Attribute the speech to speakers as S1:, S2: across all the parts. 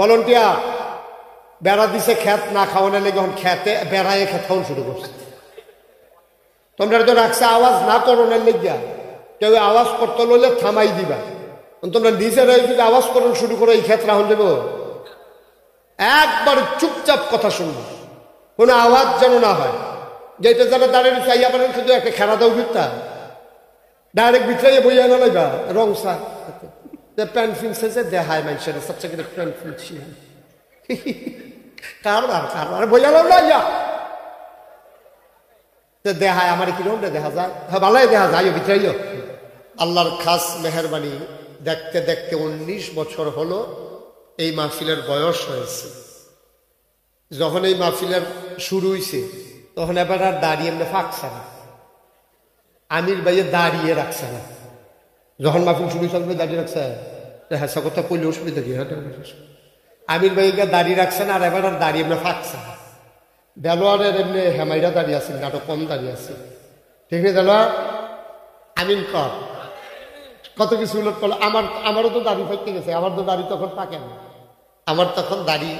S1: Volunteer বেড়া দিছে খেত না খাওয়ানোর লেগে এখন খেতে বেড়ায় খেত খাওয়ানো শুরু করছে। তোমরা তো রাখছে আওয়াজ না করোনার লেগিয়া, কেউ আওয়াজ করতে লইলে থামাই দিবা। তোমরা নিজেরা যদি আওয়াজ করুন শুরু করো এই ক্ষেত্রে হল দেব, একবার চুপচাপ কথা শুনবো, কোনো আওয়াজ যেন না হয়। যেটা যারা দাঁড়িয়ে চাই আবার শুধু একটা খেলা দাও ভিতটা ডাইরেক্ট ভিতরে বইয়া না লাইবা রং সা প্যান্ট ফিনছে যে দেহায় মানুষের সবচেয়ে করে প্যান্ট ফিনছি কারবার বইয়া লাও না দেহায় আমার কিরকম দেখা যায়, হ্যাঁ ভালোই দেখা যায় ভিতরেও। আল্লাহর খাস মেহরবানি, দেখতে দেখতে 19 বছর হলো এই মাহফিলের বয়স হয়েছে। যখন এই মাহফিলের শুরু হয়েছে তখন এবার আর দাঁড়িয়ে এমনি ফাঁকছে না, আমির ভাইয়ে দাঁড়িয়ে রাখছে না। যখন মাহফিল শুরু হয়েছে দাঁড়িয়ে রাখছে, হ্যাঁ কথা কইলে অসুবিধা কি, আমির ভাইকে দাঁড়িয়ে রাখছে না, আর এবার আর দাঁড়িয়ে এমনি ফাঁকছে না। দেলোয়ারের এমনি হেমাইরা দাঁড়িয়ে আছে, নাটক কম দাঁড়িয়ে আছে, ঠিক না দেলোয়ার? আমিন কর কত কিছু উল্লেখ করলো। আমারও তো দাড়ি পাইতে গেছে, আমার তো দাড়ি তখন পাকে না, আমার তখন দাড়ি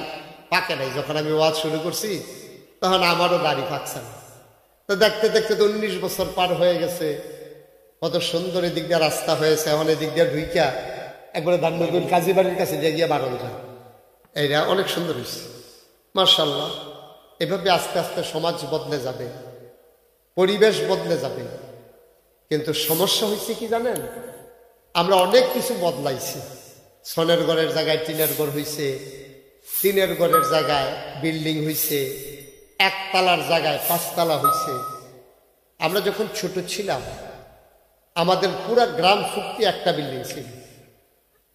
S1: পাকে নাই। যখন আমি ওয়াজ শুরু করছি তখন আমারও দাড়ি পাকছে না। তো দেখতে দেখতে তো 19 বছর পার হয়ে গেছে, কত সুন্দর এদিক দিয়ে রাস্তা হয়েছে। এখন এদিক দিয়ে ঢুইকা একবারে ধানমন্দির কাজী বাড়ির কাছে যে গিয়ে বারণ যায়, এইটা অনেক সুন্দর হয়েছে মাশাআল্লাহ। এভাবে আস্তে আস্তে সমাজ বদলে যাবে, পরিবেশ বদলে যাবে। কিন্তু সমস্যা হয়েছে কি জানেন, আমরা অনেক কিছু বদলাইছি। সনের ঘরের জায়গায় টিনের ঘর হয়েছে, টিনের ঘরের জায়গায় বিল্ডিং হয়েছে, একতলার জায়গায় 5 তলা হয়েছে। আমরা যখন ছোট ছিলাম আমাদের পুরা গ্রাম ফুক্তি একটা বিল্ডিং ছিল।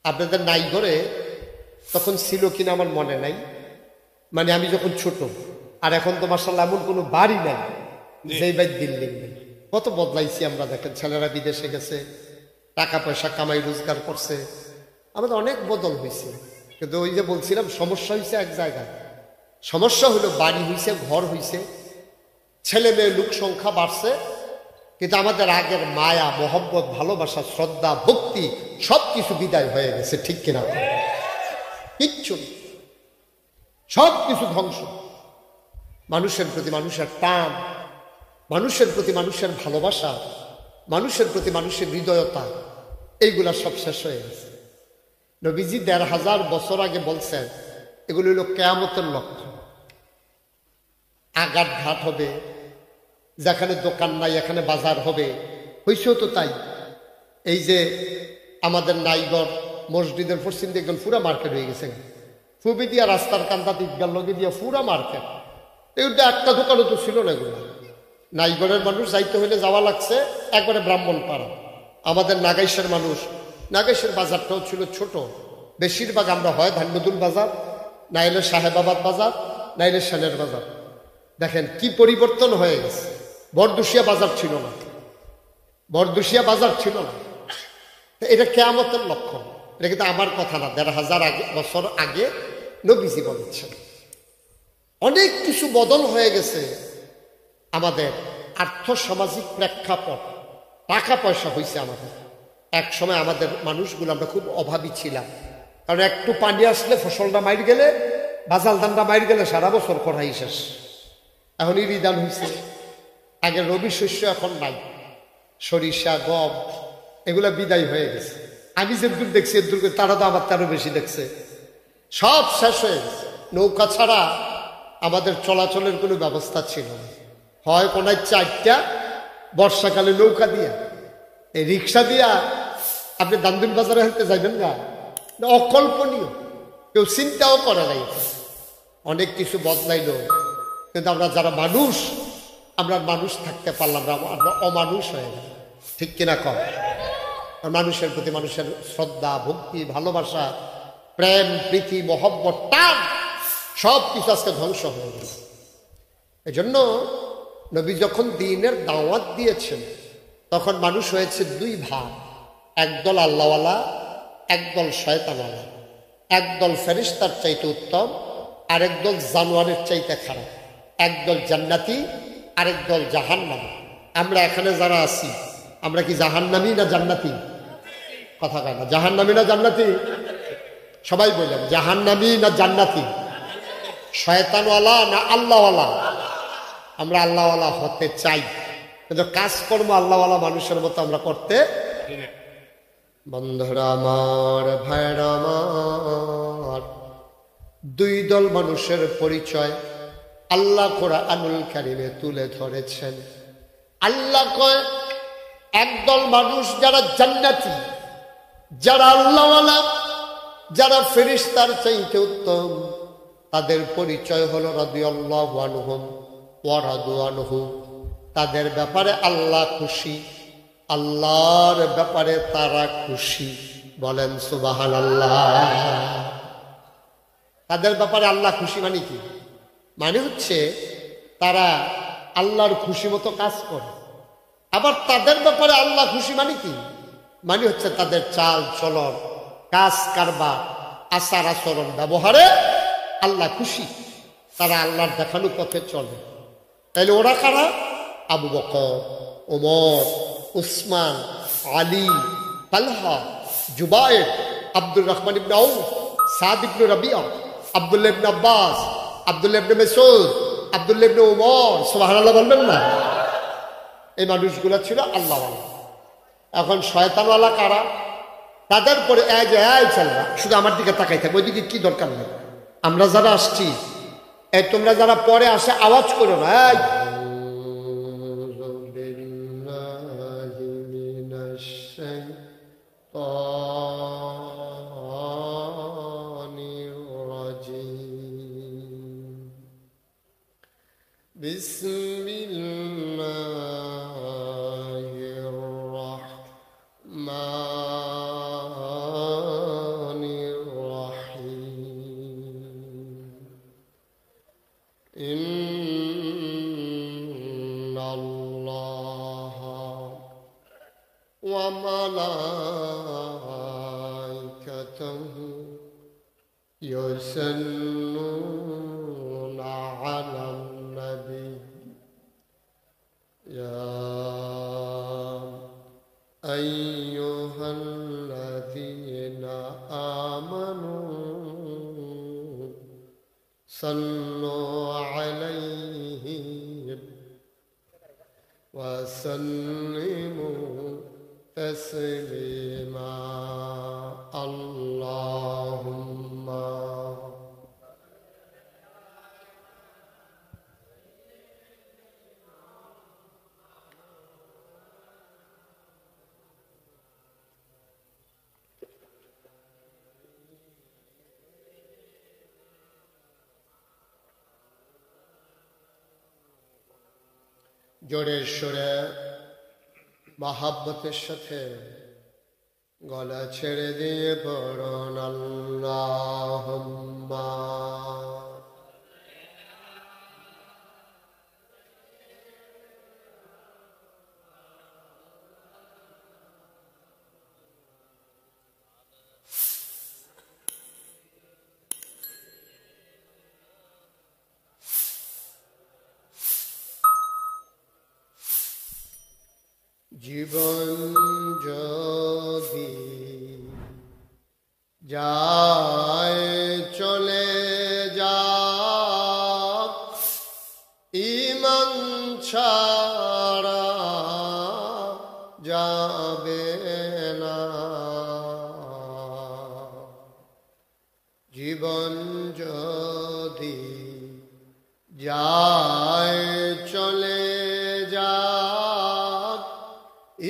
S1: আপনাদের নাই ঘরে তখন ছিল কিনা আমার মনে নাই, মানে আমি যখন ছোট। আর এখন তো মাশাআল্লাহ এমন কোনো বাড়ি নাই যেই বাড়ি বিল্ডিং নেই। কত বদলাইছি আমরা, দেখেন ছেলেরা বিদেশে গেছে, টাকা পয়সা কামাই রোজগার করছে, আমাদের অনেক বদল হয়েছে। কিন্তু ওই যে বলছিলাম সমস্যা হয়েছে এক জায়গায়। সমস্যা হলো বাড়ি হয়েছে, ঘর হয়েছে, ছেলে মেয়ে লোক সংখ্যা বাড়ছে, কিন্তু আমাদের আগের মায়া মোহব্বত ভালোবাসা শ্রদ্ধা ভক্তি সব কিছু বিদায় হয়ে গেছে, ঠিক কিনা? কিচ্ছু সব কিছু ধ্বংস। মানুষের প্রতি মানুষের টান, মানুষের প্রতি মানুষের ভালোবাসা, মানুষের প্রতি মানুষের হৃদয়তা, এইগুলা সব শেষ হয়ে গেছে। নবীজি 1500 বছর আগে বলছেন এগুলো হলো কিয়ামতের লক্ষণ। আঘাত ঘাট হবে, যেখানে দোকান নাই এখানে বাজার হবে। হয়েছেও তো তাই। এই যে আমাদের নাইগড় মসজিদের পশ্চিম দেখবেন পুরা মার্কেট হয়ে গেছে, ফুবি দিয়া রাস্তার কান্দা দিকগার লগে দিয়া পুরা মার্কেট। এগুলো একটা দোকানও তো ছিল না। এগুলো নাইগড়ের মানুষ যাইতে হইলে যাওয়া লাগছে একবারে ব্রাহ্মণপাড়া। আমাদের নাগাইশের মানুষ, নাগাইশের বাজারটাও ছিল ছোট। বেশিরভাগ আমরা হয় ধান্যদুল বাজার, নাইলে সাহেবাবাদ বাজার, নাইলে সেনের বাজার। দেখেন কি পরিবর্তন হয়ে গেছে। বরদুশিয়া বাজার ছিল না, বরদুশিয়া বাজার ছিল না। এটা কিয়ামতের লক্ষণ। এটা কিন্তু আমার কথা না, 1500 বছর আগে নবীজি বলেছেন। অনেক কিছু বদল হয়ে গেছে। আমাদের আর্থসামাজিক প্রেক্ষাপট, টাকা পয়সা হয়েছে আমাদের। এক সময় আমাদের মানুষগুলো আমরা খুব অভাবী ছিলাম, কারণ একটু পানি আসলে ফসলটা মাইর গেলে, বাজাল ধানটা মাইর গেলে সারা বছর করাই শেষ। এখন ইরিদান হয়েছে, আগে রবি শস্য এখন নাই, সরিষা গম এগুলা বিদায় হয়ে গেছে। আমি যে দূর দেখছি এর দূর, তারা তো আমার তারও বেশি দেখছে। সব শেষ হয়ে গেছে। নৌকা ছাড়া আমাদের চলাচলের কোনো ব্যবস্থা ছিল না। হয় কোনায় 4টা, বর্ষাকালে নৌকা দিয়া, এই রিক্সা দিয়া আপনি দামদুল বাজারে হাঁটতে যাইবেন না, অকল্পনীয়, কেউ চিন্তাও করে নাই। অনেক কিছু বদলাইল, কিন্তু আমরা যারা মানুষ, আমরা মানুষ থাকতে পারলাম না, আমরা অমানুষ হয়ে গেল, ঠিক কিনা কম? আর মানুষের প্রতি মানুষের শ্রদ্ধা ভক্তি ভালোবাসা প্রেম প্রীতি মহব্বত টান সব কিছু আজকে ধ্বংস হয়ে গেছে। এই জন্য নবী যখন দ্বীনের দাওয়াত দিয়েছেন তখন মানুষ হয়েছে 2 ভাগ। একদল আল্লাহওয়ালা, একদল শয়তানওয়ালা। একদল ফেরেশতার চাইতে উত্তম, আরেক দল জানোয়ারের চাইতে খারাপ। একদল জান্নাতি, আরেক দল জাহান্নামী। আমরা এখানে যারা আছি আমরা কি জাহান্নামী না জান্নাতি? কথা কয় না, জাহান্নামী না জান্নাতি? সবাই বললাম জাহান্নামী না জান্নাতি, শয়তানওয়ালা না আল্লাহওয়ালা? আমরা আল্লাহওয়ালা হতে চাই, কিন্তু কাজকর্ম আল্লাহওয়ালা মানুষের মতো আমরা করতে। বন্ধুরা আমার, ভাইরা আমার, দুই দল মানুষের পরিচয় আল্লাহ কোরআনুল কারীমে তুলে ধরেছেন। আল্লাহ কয় একদল মানুষ যারা জান্নাতি, যারা আল্লাহওয়ালা, যারা ফেরেশতার চাইতে উত্তম, তাদের পরিচয় হলো রাদিয়াল্লাহু আনহুম ওয়া রাদু আনহু। তাদের ব্যাপারে আল্লাহ খুশি, আল্লাহর ব্যাপারে তারা খুশি। বলেন সুবহানাল্লাহ। তাদের ব্যাপারে আল্লাহ খুশি মানে কি? মানে হচ্ছে তারা আল্লাহর খুশি মতো কাজ করে। আবার তাদের ব্যাপারে আল্লাহ খুশি মানে কি? মানে হচ্ছে তাদের চাল চলন, কাজ কারবার, আচার আচরণ, ব্যবহারে আল্লাহ খুশি, তারা আল্লাহর দেখানো পথে চলে। তাইলে ওরা কারা? আবু বকর, ওমর, উসমান, আলী, তালহা, জুবায়ের, আব্দুর রহমান ইবনে আউফ, সাদ ইবনে রাবিয়া, আব্দুল্লাহ ইবনে আব্বাস, আব্দুল্লাহ ইবনে মাসউদ, আব্দুল্লাহ ইবনে ওমর। সুবহানাল্লাহ বলবেন না? এই মানুষগুলো ছিল আল্লাহওয়ালা। এখন শয়তানওয়ালা কারা? তাদের পরে চলবা, শুধু আমার দিকে তাকাই থাকবে, ওইদিকে কি দরকার নেই। আমরা যারা আসছি, তোমরা যারা পরে আসে আওয়াজ করো না। يصلون على النبي يا أيها الذين آمنوا صلوا عليه وسلموا تسليما اللهم জোরে সোরে মহাব্বতের সাথে গলা ছেড়ে দিয়ে পড়ুন আল্লাহুম্মা জীবন যদি যায় চলে যাক ঈমান ছাড়া যাবে না জীবন যদি যায় চলে যাক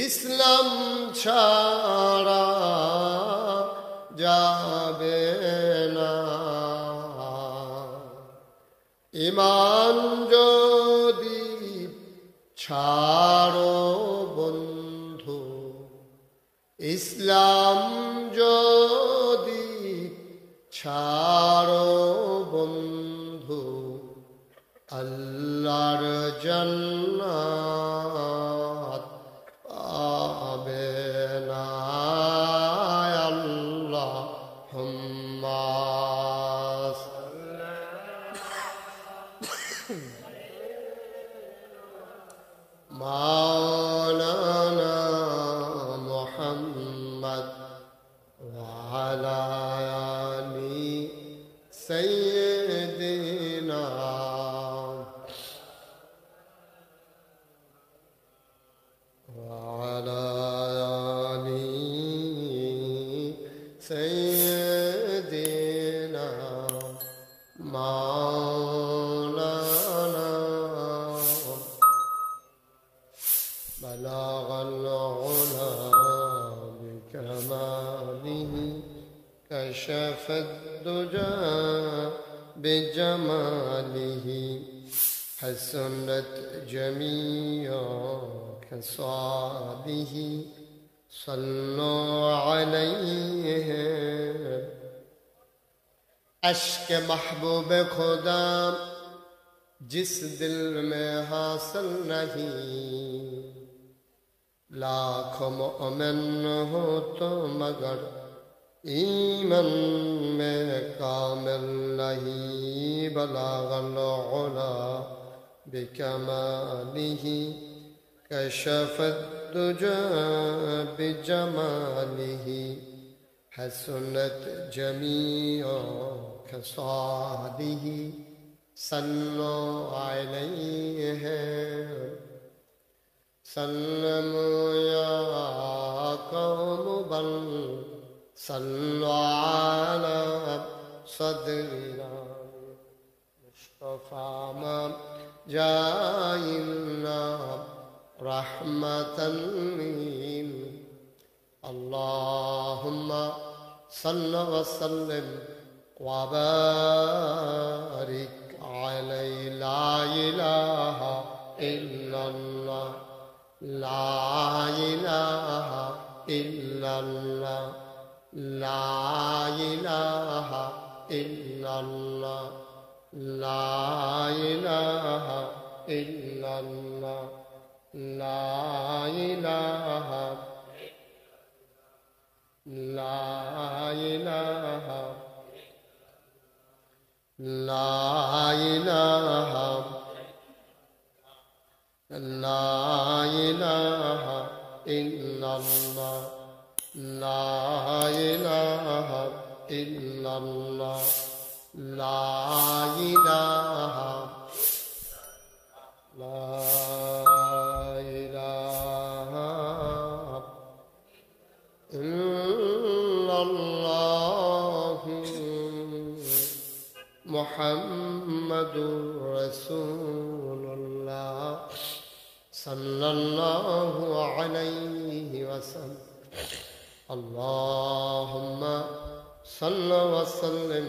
S1: ইসলাম ছাড়া যাবে না ঈমান যদি ছাড়ো বন্ধু ইসলাম যদি ছাড়ো বন্ধু আল্লাহর জান্নাত পাবে না আল্লাহুম্মা মাওলানা মুহাম্মদ ওয়া আলা سيدنا وعلى آل سيدنا مولانا بلغ العلا بكماله كشف الدجى بجماله حسنت جميع خصاله صلوا عليه عشق محبوب خدا जिस दिल में हासिल नहीं लाखों मोमिन हो तो मगर ईमान में कामिल नहीं बलागल उला बिकमालिही कशफत दुजा बिजमालिही हसनत जमीअ खसालिही सल्लो अलैहि सल्लमु या कौम बल सल्लो अला सदरिना मुस्तफा मा जाइना रहमतन लिल अल्लाहुम्मा सल्लि व सल्लिम व बारिक अलैहि ला इलाहा इल्लल्लाह ला इलाहा इल्लल्लाह ला इलाहा इल्लल्लाह ला इलाहा इल्लल्लाह ला इलाहा ला इलाहा ला इलाहा ला इलाहा इल्लल्लाह ला इलाहा इल्लल्लाह ला इलाहा ला इलाहा इल्लल्लाह मुहम्मदुर रसूलुल्लाह सल्लल्लाहु अलैहि वसल्लम अल्लाहुम्मा सल्लि व सल्लिम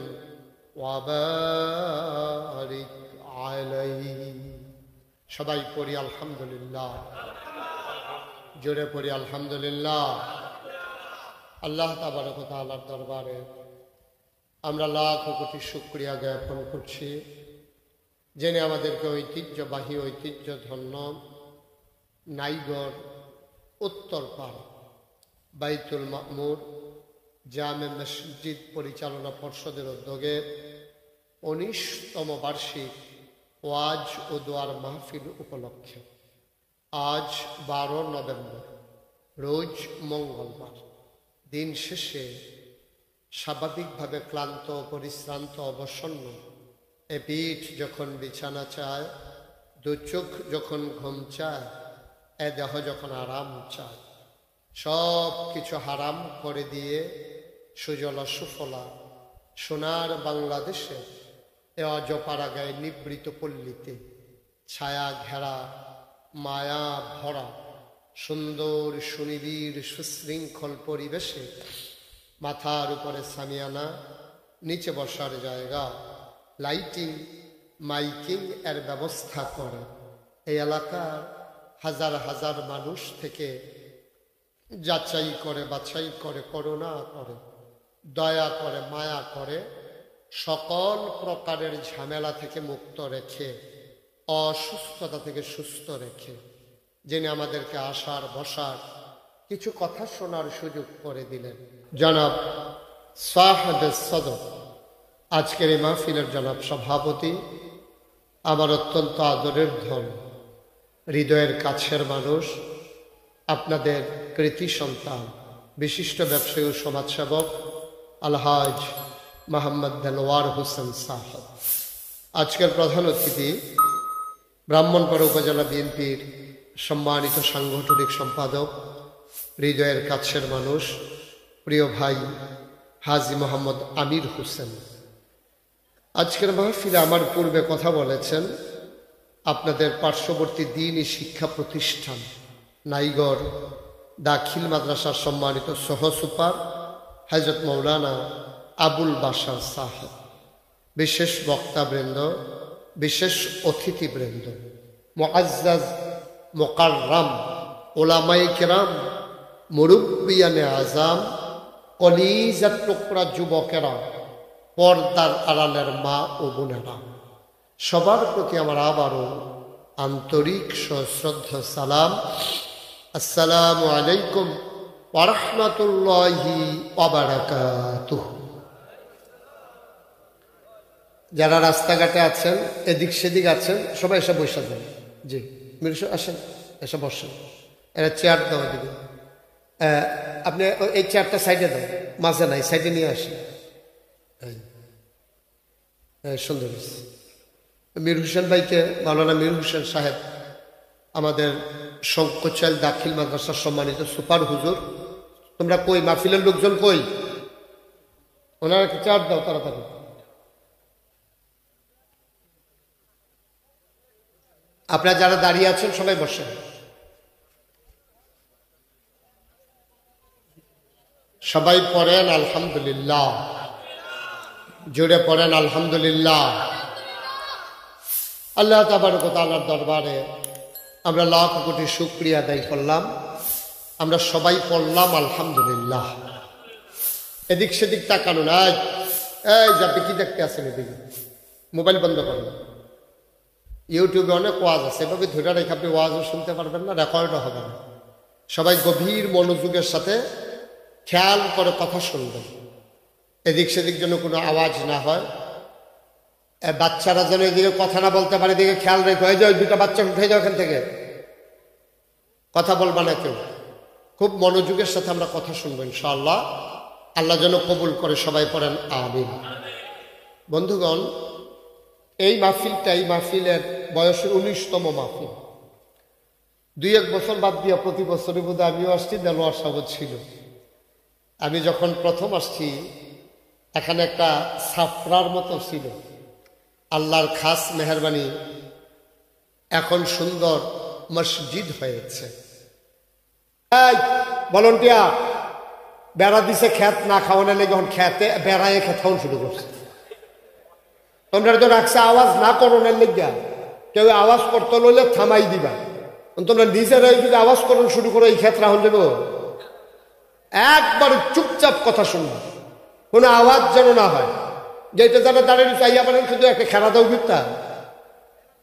S1: व बारिक अलैहि সবাই পড়ি আলহামদুলিল্লাহ জোরে পড়ি আলহামদুলিল্লাহ আল্লাহ তাবারক ওয়া তাআলার দরবারে আমরা লাখ কোটি শুকরিয়া জ্ঞাপন করছি যিনি আমাদেরকে ঐতিহ্যবাহী ঐতিহ্যধন্য নাইগর উত্তরপাড়া বাইতুল মামুর জামে মসজিদ পরিচালনা পর্ষদের উদ্যোগে ১৯তম বার্ষিক ওয়াজ ও দোয়ার মাহফিল উপলক্ষে আজ ১২ নভেম্বর রোজ মঙ্গলবার দিন শেষে স্বাভাবিকভাবে ক্লান্ত পরিশ্রান্ত অবসন্ন এ পিঠ যখন বিছানা চায় দু চোখ যখন ঘুম চায় এ দেহ যখন আরাম চায় সব কিছু হারাম করে দিয়ে সুজলা সুফলা সোনার বাংলাদেশে এ অজপাড়া গায়ে নিবৃত পল্লীতে ছায়া ঘেরা মায়া ভরা সুন্দর সুনিবিড় সুশৃঙ্খল পরিবেশে মাথার উপরে সামিয়ানা নিচে বসার জায়গা লাইটিং মাইকিং এর ব্যবস্থা করে এই এলাকার হাজার হাজার মানুষ থেকে যাচাই করে বাছাই করে করুণা করে দয়া করে মায়া করে সকল প্রকারের ঝামেলা থেকে মুক্ত রেখে অসুস্থতা থেকে সুস্থ রেখে যিনি আমাদেরকে আসার বসার কিছু কথা শোনার সুযোগ করে দিলেন জনাব সাহেবে সদর আজকের এই মাহফিলের জনাব সভাপতি আমার অত্যন্ত আদরের ধন হৃদয়ের কাছের মানুষ আপনাদের কৃতি সন্তান বিশিষ্ট ব্যবসায়ী ও সমাজসেবক আলহাজ মোহাম্মদ দেলোয়ার হোসেন সাহেব। আজকের প্রধান অতিথি ব্রাহ্মণপাড়া উপজেলা বিএনপির সম্মানিত সাংগঠনিক সম্পাদক, হৃদয়ের কাছের মানুষ, প্রিয় ভাই হাজী মোহাম্মদ আমির হোসেন। আজকের মাহফিলে আমার পূর্বে কথা বলেছেন আপনাদের পার্শ্ববর্তী দ্বীনি শিক্ষা প্রতিষ্ঠান নাইগর দাখিল মাদ্রাসার সম্মানিত সহসুপার হযরত মৌলানা আবুল বাশার সাহেব, বিশেষ বক্তাবৃন্দ, বিশেষ অতিথিবৃন্দ, মুআজ্জাজ মুকাররাম ওলামায়ে কেরাম, মুরব্বিয়ানে আজাম, কলিজার টুকরা যুবকেরা, পর্দার আড়ালের মা ও বোনেরা, সবার প্রতি আমার আবারও আন্তরিক সশ্রদ্ধ সালাম। আসসালামু আলাইকুম ওয়া রাহমাতুল্লাহি ওয়া বারাকাতুহু। যারা রাস্তাঘাটে আছেন, এদিক সেদিক আছেন, সবাই এসে বসে যান। জি মিরসা আসেন, এসে বসেন। এরা চেয়ার দেওয়া দিবে, আপনি এই চেয়ারটা সাইডে দেন, মাঝে নাই, সাইডে নিয়ে আসেন। সুন্দর মীর হোসেন ভাইকে, মাওলানা মীর হোসেন সাহেব, আমাদের শঙ্করচাইল দাখিল মাদ্রাসার সম্মানিত সুপার হুজুর। তোমরা কই? মাহফিলের লোকজন কই? ওনারা চেয়ার দাও তাড়াতাড়ি। আপনারা যারা দাঁড়িয়ে আছেন সবাই বসেন। সবাই পড়েন আলহামদুলিল্লাহ, জোরে পড়েন আলহামদুলিল্লাহ। আল্লাহ তাবারক ওয়া তাআলার দরবারে আমরা লাখ কোটি শুকরিয়া আদায় করলাম। আমরা সবাই পড়লাম আলহামদুলিল্লাহ। এদিক সেদিক তাকানো না, এই যাবে কি দেখতে আসেন, এদিকে মোবাইল বন্ধ করেন। ইউটিউবে অনেক ওয়াজ আছে, এভাবে ধরে রেখে আপনি ওয়াজও শুনতে পারবেন না, রেকর্ডও হবে না। সবাই গভীর মনোযোগের সাথে খেয়াল করে কথা শুনবেন, এদিক সেদিক যেন কোনো আওয়াজ না হয়। বাচ্চারা যেন এদিকে কথা না বলতে পারে, এদিকে খেয়াল রেখে। এই যে ওই দুটা বাচ্চা উঠে যাও এখান থেকে, কথা বলবা না কেউ। খুব মনোযোগের সাথে আমরা কথা শুনবো ইনশাআল্লাহ। আল্লাহ যেন কবুল করে, সবাই পড়েন আমিন। বন্ধুগণ, এই মাহফিলটা, এই মাহফিলের বয়সের 19তম মাহফিল। 2-1 বছর বাদ দিয়া প্রতি বছরই বোধ আমিও আসছি, দেলোয়ার সাহেব ছিল। আমি যখন প্রথম আসছি এখানে একটা ছাপড়ার মতো ছিল। আল্লাহর খাস মেহরবানি এখন সুন্দর মসজিদ হয়েছে। ভলান্টিয়ার বেড়া দিছে খেত না খাওয়ানোর লেগে, এখন খেতে বেড়ায় খেত খাওয়ানো শুরু করছে। তোমরা তো রাখছে আওয়াজ না করোনার লেগে, কেউ আওয়াজ করতে লইলে থামাই দিবা। তোমরা নিজেরাই যদি আওয়াজ করুন শুরু করো, এই ক্ষেত্রে হন দেব। একবার চুপচাপ কথা শুনবো, কোনো আওয়াজ যেন না হয়। যেটা যারা দাঁড়িয়ে চাইয়া পারেন, শুধু একটা খেলা দাও ভিতটা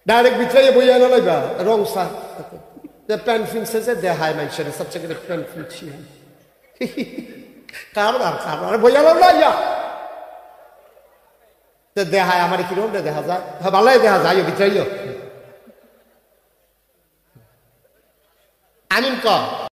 S1: ডাইরেক্ট ভিতরে বইয়া না লাইবা রং সা প্যান্ট ফিনছে যে দেহায় মানুষের সবচেয়ে করে প্যান্ট ফিনছি কারবার বইয়া লাইয়া দেহায় আমার কিরকম দেখা যায়, ভালোই দেখা যায় ভিতরে। আমিন ক